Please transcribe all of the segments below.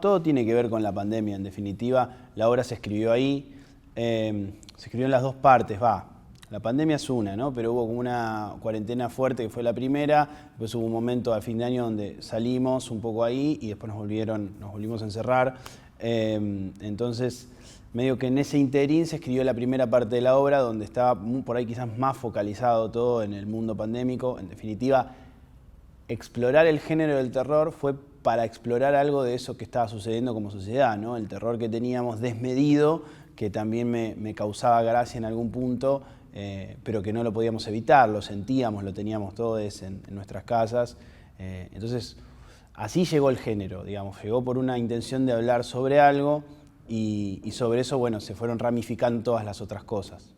Todo tiene que ver con la pandemia, en definitiva. La obra se escribió ahí, se escribió en las dos partes, la pandemia es una, ¿no? Pero hubo como una cuarentena fuerte que fue la primera, después hubo un momento a fin de año donde salimos un poco ahí y después nos volvimos a encerrar. Entonces, medio que en ese interín se escribió la primera parte de la obra, donde estaba por ahí quizás más focalizado todo en el mundo pandémico. En definitiva, explorar el género del terror fue para explorar algo de eso que estaba sucediendo como sociedad, ¿no? El terror que teníamos desmedido, que también me causaba gracia en algún punto, pero que no lo podíamos evitar, lo sentíamos, lo teníamos todos en nuestras casas. Entonces, así llegó el género, digamos, llegó por una intención de hablar sobre algo y sobre eso, bueno, se fueron ramificando todas las otras cosas.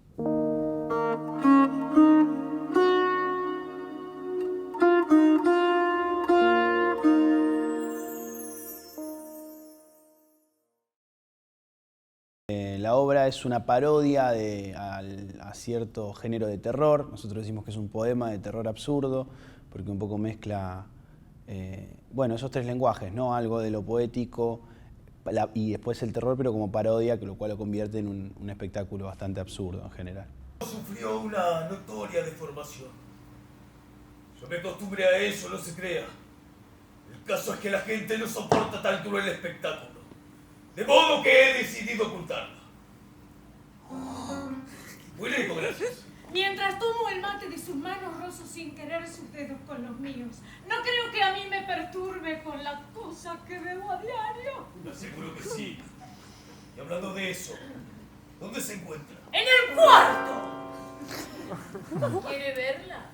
La obra es una parodia a cierto género de terror. Nosotros decimos que es un poema de terror absurdo, porque un poco mezcla, bueno, esos tres lenguajes, ¿no? Algo de lo poético y después el terror, pero como parodia, lo cual lo convierte en un espectáculo bastante absurdo en general. Sufrió una notoria deformación. Yo me acostumbré a eso, no se crea. El caso es que la gente no soporta tan cruel espectáculo. De modo que he decidido ocultarla. Muy rico, gracias. Mientras tomo el mate de sus manos, rozo sin querer sus dedos con los míos. No creo que a mí me perturbe con la cosa que veo a diario. Me aseguro que sí. Y hablando de eso, ¿dónde se encuentra? ¡En el cuarto! ¿Quiere verla?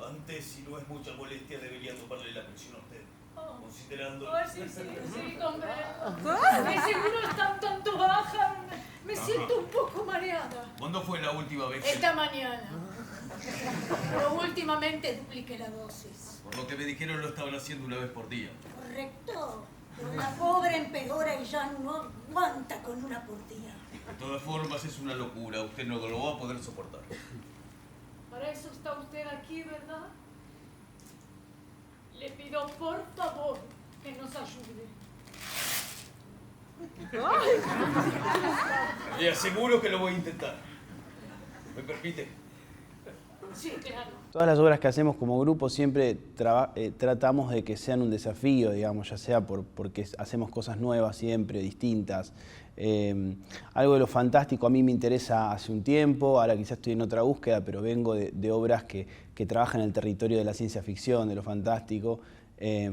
Antes, si no es mucha molestia, debería tomarle la presión a usted. Considerando... Sí, comprendo. De seguro está un tanto baja. Me siento un poco mareada. ¿Cuándo fue la última vez? Esta mañana. Pero últimamente dupliqué la dosis. Por lo que me dijeron, lo estaban haciendo una vez por día. Correcto. Pero la pobre empeora y ya no aguanta con una por día. De todas formas, es una locura. Usted no lo va a poder soportar. Para eso está usted aquí, ¿verdad? Le pido por favor que nos ayude. Le aseguro que lo voy a intentar. ¿Me permite? Sí, claro. Todas las obras que hacemos como grupo siempre tratamos de que sean un desafío, digamos, ya sea porque hacemos cosas nuevas siempre, distintas. Algo de lo fantástico a mí me interesa hace un tiempo, ahora quizás estoy en otra búsqueda, pero vengo de obras que trabajan en el territorio de la ciencia ficción, de lo fantástico. Y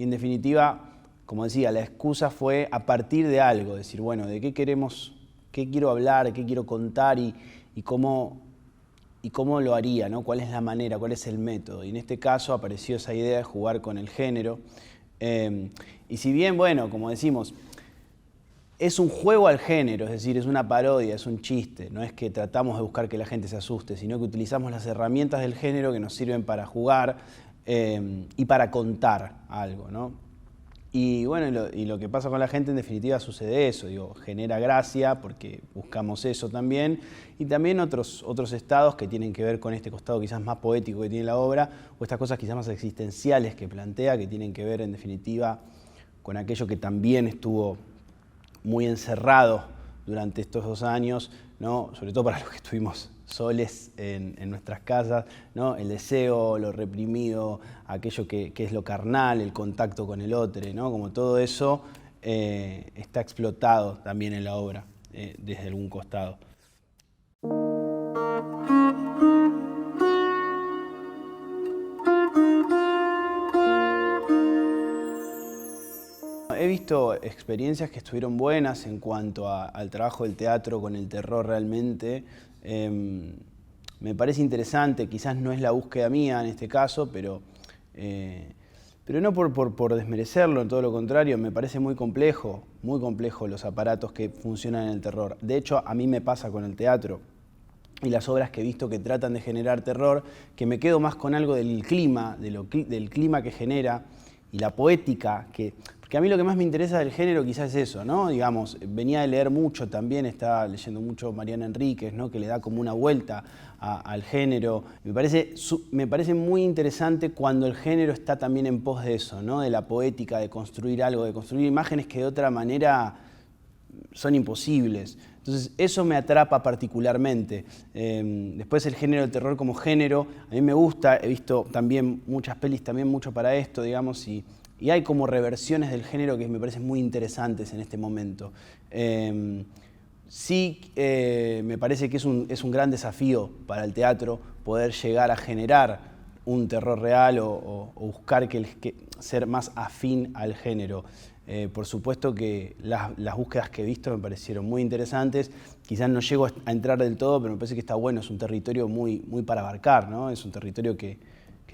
en definitiva, como decía, la excusa fue a partir de algo, decir, bueno, de qué quiero hablar, qué quiero contar y cómo lo haría, ¿no? ¿Cuál es la manera, cuál es el método? Y en este caso apareció esa idea de jugar con el género. Y si bien, bueno, como decimos, es un juego al género, es decir, es una parodia, es un chiste, no es que tratamos de buscar que la gente se asuste, sino que utilizamos las herramientas del género que nos sirven para jugar y para contar algo, ¿no? Y bueno, lo que pasa con la gente en definitiva sucede eso, digo, genera gracia porque buscamos eso también, y también otros estados que tienen que ver con este costado quizás más poético que tiene la obra, o estas cosas quizás más existenciales que plantea, que tienen que ver en definitiva con aquello que también estuvo muy encerrado durante estos 2 años, ¿no? Sobre todo para los que estuvimos soles en nuestras casas, ¿no? El deseo, lo reprimido, aquello que es lo carnal, el contacto con el otro, ¿no? Como todo eso está explotado también en la obra, desde algún costado. He visto experiencias que estuvieron buenas en cuanto al trabajo del teatro con el terror realmente. Me parece interesante, quizás no es la búsqueda mía en este caso, pero no por desmerecerlo, en todo lo contrario, me parece muy complejo los aparatos que funcionan en el terror. De hecho, a mí me pasa con el teatro y las obras que he visto que tratan de generar terror, que me quedo más con algo del clima, del clima que genera, y la poética, porque a mí lo que más me interesa del género quizás es eso, ¿no? Digamos, venía de leer mucho también, estaba leyendo mucho Mariana Enríquez, ¿no? Que le da como una vuelta al género. Me parece muy interesante cuando el género está también en pos de eso, ¿no? De la poética, de construir algo, de construir imágenes que de otra manera son imposibles. Entonces eso me atrapa particularmente. Después el género del terror como género, a mí me gusta, he visto también muchas pelis, también mucho para esto, digamos, y hay como reversiones del género que me parecen muy interesantes en este momento. Sí, me parece que es un gran desafío para el teatro poder llegar a generar un terror real o buscar ser más afín al género. Por supuesto que las búsquedas que he visto me parecieron muy interesantes. Quizás no llego a entrar del todo, pero me parece que está bueno. Es un territorio muy para abarcar, ¿no? Es un territorio que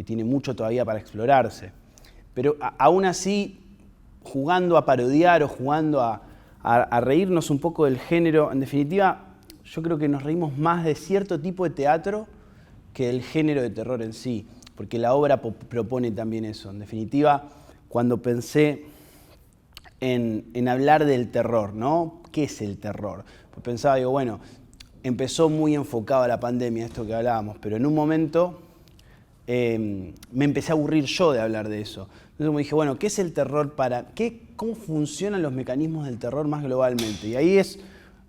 tiene mucho todavía para explorarse. Pero aún así, jugando a parodiar o jugando a reírnos un poco del género, en definitiva, yo creo que nos reímos más de cierto tipo de teatro que del género de terror en sí, porque la obra propone también eso. En definitiva, cuando pensé en hablar del terror, ¿no? ¿Qué es el terror? Pues pensaba, digo, bueno, empezó muy enfocado a la pandemia, esto que hablábamos, pero en un momento me empecé a aburrir yo de hablar de eso. Entonces me dije, bueno, ¿qué es el terror cómo funcionan los mecanismos del terror más globalmente? Y ahí es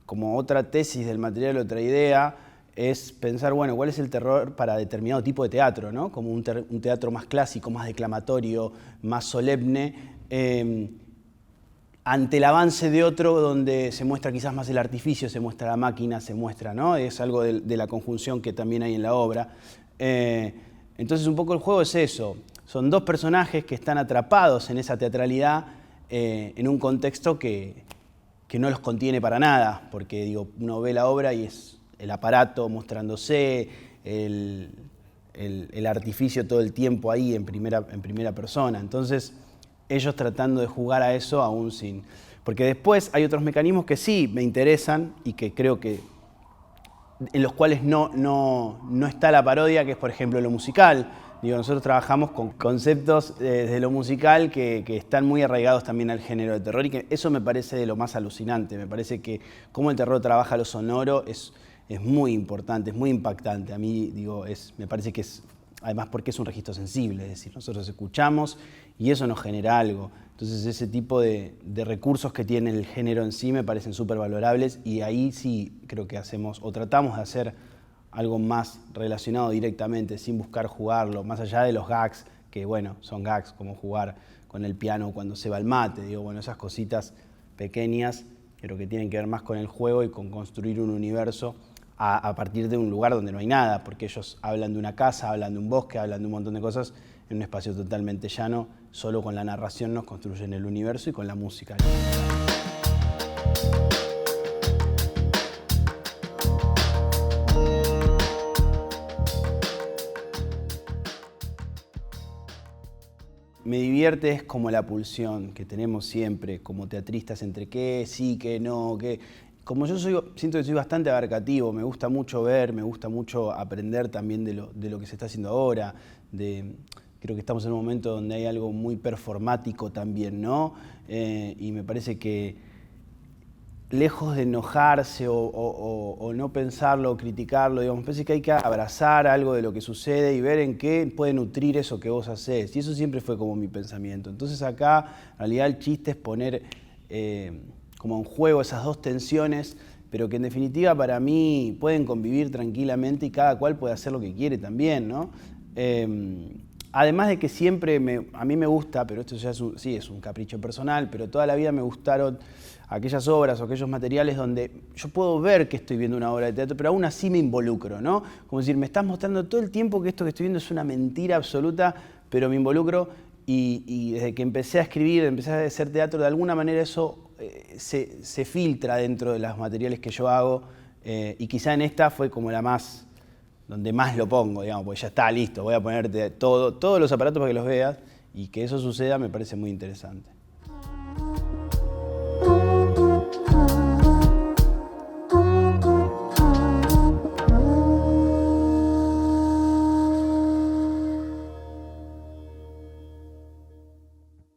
como otra tesis del material, otra idea, es pensar, bueno, ¿cuál es el terror para determinado tipo de teatro, ¿no? Como un teatro más clásico, más declamatorio, más solemne, ante el avance de otro donde se muestra quizás más el artificio, se muestra la máquina, se muestra, ¿no? Es algo de la conjunción que también hay en la obra. Entonces un poco el juego es eso. Son dos personajes que están atrapados en esa teatralidad en un contexto que no los contiene para nada, porque digo, uno ve la obra y es el aparato mostrándose, el artificio todo el tiempo ahí en primera persona. Entonces ellos tratando de jugar a eso aún sin... Porque después hay otros mecanismos que sí me interesan y que creo que en los cuales no está la parodia, que es por ejemplo lo musical. Digo, nosotros trabajamos con conceptos desde lo musical que están muy arraigados también al género de terror y que eso me parece de lo más alucinante. Me parece que cómo el terror trabaja lo sonoro es muy importante, es muy impactante. A mí, digo, me parece que es, además porque es un registro sensible, es decir, nosotros escuchamos y eso nos genera algo. Entonces ese tipo de recursos que tiene el género en sí me parecen súper valorables y ahí sí creo que hacemos o tratamos de hacer algo más relacionado directamente, sin buscar jugarlo, más allá de los gags, que bueno, son gags como jugar con el piano cuando se va al mate, digo, bueno, esas cositas pequeñas, pero que tienen que ver más con el juego y con construir un universo a partir de un lugar donde no hay nada, porque ellos hablan de una casa, hablan de un bosque, hablan de un montón de cosas en un espacio totalmente llano, solo con la narración nos construyen el universo y con la música. Me divierte es como la pulsión que tenemos siempre como teatristas entre qué, sí, qué, no, qué. Como yo siento que soy bastante abarcativo, me gusta mucho ver, me gusta mucho aprender también de lo que se está haciendo ahora. Creo que estamos en un momento donde hay algo muy performático también, ¿no? Y me parece que lejos de enojarse o no pensarlo o criticarlo, digamos, me parece que hay que abrazar algo de lo que sucede y ver en qué puede nutrir eso que vos hacés. Y eso siempre fue como mi pensamiento. Entonces acá, en realidad, el chiste es poner como en juego esas dos tensiones, pero que en definitiva para mí pueden convivir tranquilamente y cada cual puede hacer lo que quiere también, ¿no? Además de que siempre a mí me gusta, pero esto ya es un capricho personal, pero toda la vida me gustaron aquellas obras o aquellos materiales donde yo puedo ver que estoy viendo una obra de teatro, pero aún así me involucro, ¿no? Como decir, me estás mostrando todo el tiempo que esto que estoy viendo es una mentira absoluta, pero me involucro y desde que empecé a escribir, empecé a hacer teatro, de alguna manera eso se filtra dentro de los materiales que yo hago y quizá en esta fue como donde más lo pongo, digamos, porque ya está listo, voy a ponerte todos los aparatos para que los veas y que eso suceda me parece muy interesante.